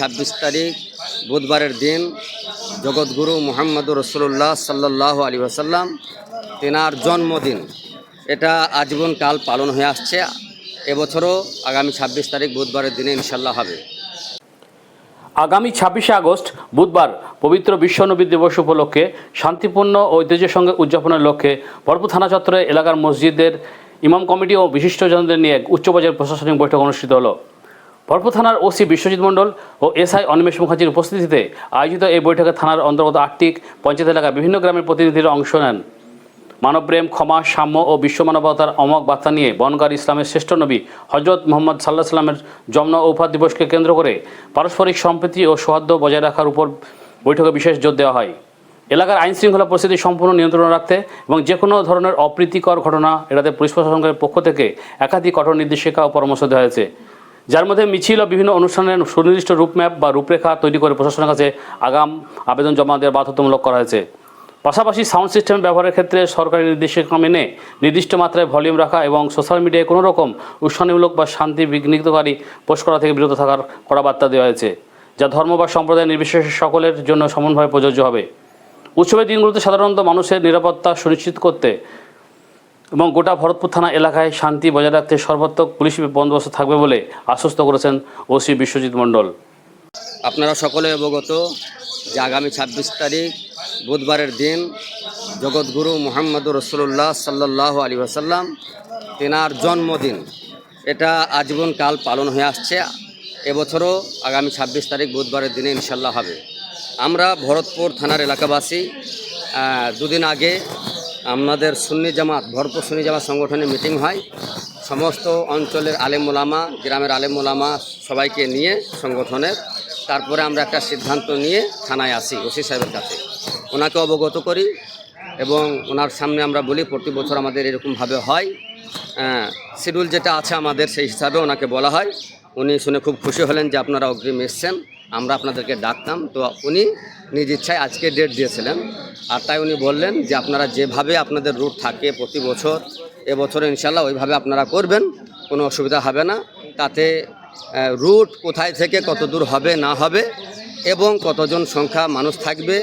26 তারিখ বুধবারের দিন জগৎগুরু মুহাম্মদুর রাসূলুল্লাহ সাল্লাল্লাহু আলাইহি ওয়াসাল্লাম তেনার জন্মদিন। এটা আজীবন কাল পালন হয়ে আসছে। এবছরও আগামী 26 তারিখ বুধবারের দিনে ইনশাল্লাহ হবে। আগামী 26শে আগস্ট বুধবার পবিত্র বিশ্ব নবী দিবস উপলক্ষে শান্তিপূর্ণ ও ঐতিহ্যের সঙ্গে উদযাপনের লক্ষ্যে ভরতপুর থানা চত্বরে এলাকার মসজিদের ইমাম কমিটি ও বিশিষ্টজনদের নিয়ে উচ্চ পর্যায়ের প্রশাসনিক বৈঠক অনুষ্ঠিত হলো। ভরতপুর থানার ওসি বিশ্বজিৎ মণ্ডল ও এসআই অনিমেষ মুখার্জির উপস্থিতিতে আয়োজিত এই বৈঠকে থানার অন্তর্গত 8টি পঞ্চায়েত এলাকায় বিভিন্ন গ্রামের প্রতিনিধিরা অংশ নেন। মানবপ্রেম, ক্ষমা, সাম্য ও বিশ্ব মানবতার অমোঘ বার্তা নিয়ে বনগাঁর ইসলামের শ্রেষ্ঠ নবী হজরত মুহাম্মদ সাল্লাল্লাহু আলাইহি ওয়াসাল্লামের জন্ম ও উফাত দিবসকে কেন্দ্র করে পারস্পরিক সম্প্রীতি ও সৌহার্দ্য বজায় রাখার উপর বৈঠকে বিশেষ জোর দেওয়া হয়। এলাকার আইন শৃঙ্খলা পরিস্থিতি সম্পূর্ণ নিয়ন্ত্রণে রাখতে এবং যে কোনো ধরনের অপ্রীতিকর ঘটনা এড়াতে পুলিশ প্রশাসনের পক্ষ থেকে একাধিক কঠোর নির্দেশিকা ও পরামর্শ দেওয়া হয়েছে, যার মধ্যে মিছিল ও বিভিন্ন অনুষ্ঠানের সুনির্দিষ্ট রূপম্যাপ বা রূপরেখা তৈরি করে প্রশাসনের কাছে আগাম আবেদন জমা দেওয়ার বাধ্যতামূলক করা হয়েছে। পাশাপাশি সাউন্ড সিস্টেম ব্যবহারের ক্ষেত্রে সরকারি নির্দেশিকা মেনে নির্দিষ্ট মাত্রায় ভলিউম রাখা এবং সোশ্যাল মিডিয়ায় কোনো রকম উস্কানিমূলক বা শান্তি বিঘ্নিতকারী পোস্ট করা থেকে বিরত থাকার কড়া বার্তা দেওয়া হয়েছে, যা ধর্ম বা সম্প্রদায় নির্বিশেষে সকলের জন্য সমানভাবে প্রযোজ্য হবে। উৎসবের দিনগুলোতে সাধারণত মানুষের নিরাপত্তা সুনিশ্চিত করতে এবং গোটা ভরতপুর থানা এলাকায় শান্তি বজায় রাখতে সর্বাত্মক পুলিশ বন্দোবস্ত থাকবে বলে আশ্বস্ত করেছেন ওসি বিশ্বজিৎ মণ্ডল। আপনারা সকলে অবগত যে আগামী 26 তারিখ বুধবারের দিন জগৎগুরু মুহাম্মদুর রাসূলুল্লাহ সাল্লাল্লাহু আলাইহি ওয়াসাল্লাম তেনার জন্মদিন। এটা আজীবন কাল পালন হয়ে আসছে। এবছরও আগামী 26 তারিখ বুধবারের দিনে ইনশাল্লাহ হবে। আমরা ভরতপুর থানার এলাকাবাসী দুদিন আগে আমাদের সুন্নি জামাত ভরতপুর সুন্নি জামাত সংগঠনের মিটিং হয়। সমস্ত অঞ্চলের আলেম ওলামা, গ্রামের আলেম ওলামা সবাইকে নিয়ে সংগঠনের, তারপরে আমরা একটা সিদ্ধান্ত নিয়ে থানায় আসি ওসি সাহেবের কাছে, ওনাকে অবগত করি এবং ওনার সামনে আমরা বলি প্রতি বছর আমাদের এরকমভাবে হয়, শিডিউল যেটা আছে আমাদের সেই হিসাবে ওনাকে বলা হয়। উনি শুনে খুব খুশি হলেন যে আপনারা অগ্রিম এসছেন, আমরা আপনাদেরকে ডাকতাম। তো উনি নিজ ইচ্ছায় আজকে ডেট দিয়েছিলেন, আর তাই উনি বললেন যে আপনারা যেভাবে আপনাদের রুট থাকে প্রতি বছর, এবছরে ইনশাল্লাহ ওইভাবে আপনারা করবেন, কোনো অসুবিধা হবে না। তাতে রুট কোথায় থেকে কত দূর হবে না হবে এবং কতজন সংখ্যা মানুষ থাকবে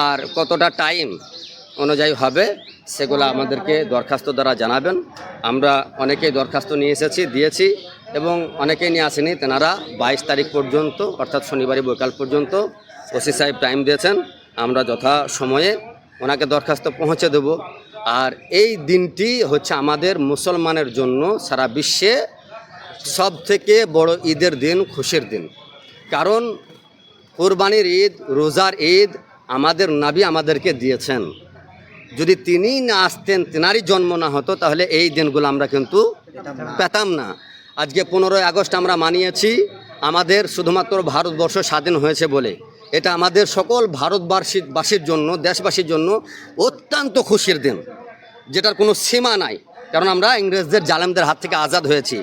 আর কতটা টাইম অনুযায়ী হবে সেগুলো আমাদেরকে দরখাস্ত দ্বারা জানাবেন। আমরা অনেকেই দরখাস্ত নিয়ে এসেছি, দিয়েছি এবং অনেকেই নিয়ে আসেনি। তেনারা 22 তারিখ পর্যন্ত অর্থাৎ শনিবারই বৈকাল পর্যন্ত ওসি সাহেব টাইম দিয়েছেন, আমরা যথা সময়ে ওনাকে দরখাস্ত পৌঁছে দেব। আর এই দিনটি হচ্ছে আমাদের মুসলমানের জন্য সারা বিশ্বে সব থেকে বড় ঈদের দিন, খুশির দিন। কারণ কুরবানির ঈদ, রোজার ঈদ আমাদের নবী আমাদেরকে দিয়েছেন। যদি তিনি না আসতেন, তেনারই জন্ম না হতো, তাহলে এই দিনগুলো আমরা কিন্তু পেতাম না। আজকে 15ই আগস্ট আমরা মানিয়েছি আমাদের শুধুমাত্র ভারতবর্ষ স্বাধীন হয়েছে বলে। এটা আমাদের সকল ভারতবাসীর জন্য, দেশবাসীর জন্য অত্যন্ত খুশির দিন, যেটার কোনো সীমা নাই। কারণ আমরা ইংরেজদের জালেমদের হাত থেকে আজাদ হয়েছি।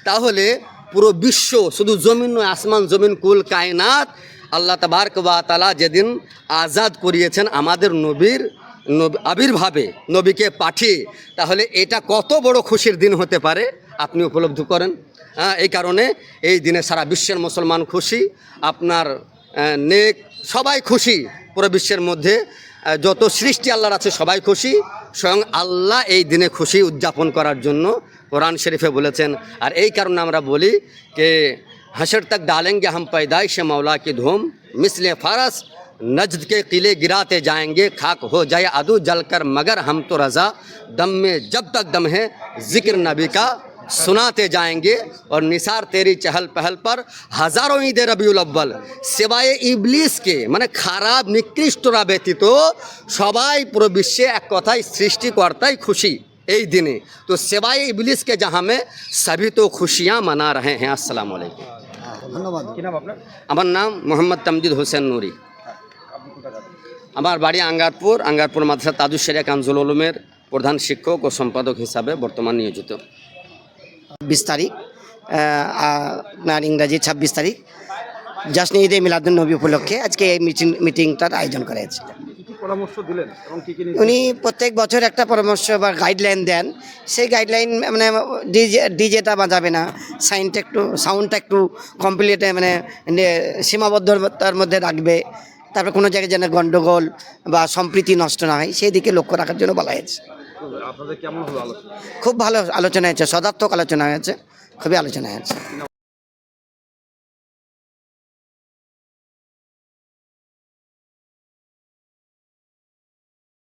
তাহলে পুরো বিশ্ব, শুধু জমিন নয়, আসমান জমিন কুল কায়নাত আল্লাহ তাবারক ওয়া তাআলা যেদিন আজাদ করিয়েছেন আমাদের নবীর আবির্ভাবে, নবীকে পাঠিয়ে, তাহলে এটা কত বড় খুশির দিন হতে পারে আপনি উপলব্ধি করেন। এই কারণে এই দিনে সারা বিশ্বের মুসলমান খুশি, আপনার নেক সবাই খুশি। পুরো বিশ্বের মধ্যে যত সৃষ্টি আল্লাহর আছে সবাই খুশি। স্বয়ং আল্লাহ এই দিনে খুশি উদযাপন করার জন্য কোরআন শরীফে বলেছেন। আর এই কারণে আমরা বলি যে হাসর তক ডালেंगे हम पैदाइश मौला की धूम मिसले फारस नजद के किले गिराते जाएंगे खाक हो जाए अदू जलकर मगर हम तो रज़ा दम में जब तक दम है जिक्र नबी का सुनाते जाएंगे और निसार तेरी चहल पहल पर हज़ारों ईद रबीउल अव्वल सिवाय इबलिस के মানে খারাপ নিকৃষ্টরা ব্যতীত সবাই পুরো বিশ্বে এক কথায় সৃষ্টিকর্তাই খুশি এই দিনে। তো সিवाय इबलिस के जहाँ में सभी तो खुशियाँ मना रहे हैं। अस्सलामु अलैकुम। ধন্যবাদ। কি নাম আপনার? আমার নাম মোহাম্মদ তামজিদ হোসেন নুরি। আমার বাড়ি আঙ্গারপুর মাদ্রাসা তাজুস শরিয়া কানজুল উলুমের প্রধান শিক্ষক ও সম্পাদক হিসাবে বর্তমান নিয়োজিত। 20 তারিখ, আপনার ইংরাজি 26 তারিখ। জাশ্ন ঈদে মিলাদুন নবী উপলক্ষে আজকে এই মিটিংটার আয়োজন করা হয়েছে। কি পরামর্শ দিলেন এবং কি কি উনি প্রত্যেক বছর একটা পরামর্শ বা গাইডলাইন দেন। সেই গাইডলাইন মানে ডিজেটা বাজাবে না, সাউন্ডটা একটু কমপ্লিট মানে সীমাবদ্ধতার মধ্যে রাখবে, তারপর কোনো জায়গায় যেন গণ্ডগোল বা সম্প্রীতি নষ্ট না হয় সেই দিকে লক্ষ্য রাখার জন্য বলা হয়েছে। আপনাদের কেমন হলো আলোচনা? খুব ভালো আলোচনা হয়েছে, সদার্থক আলোচনা হয়েছে, খুবই আলোচনা হয়েছে।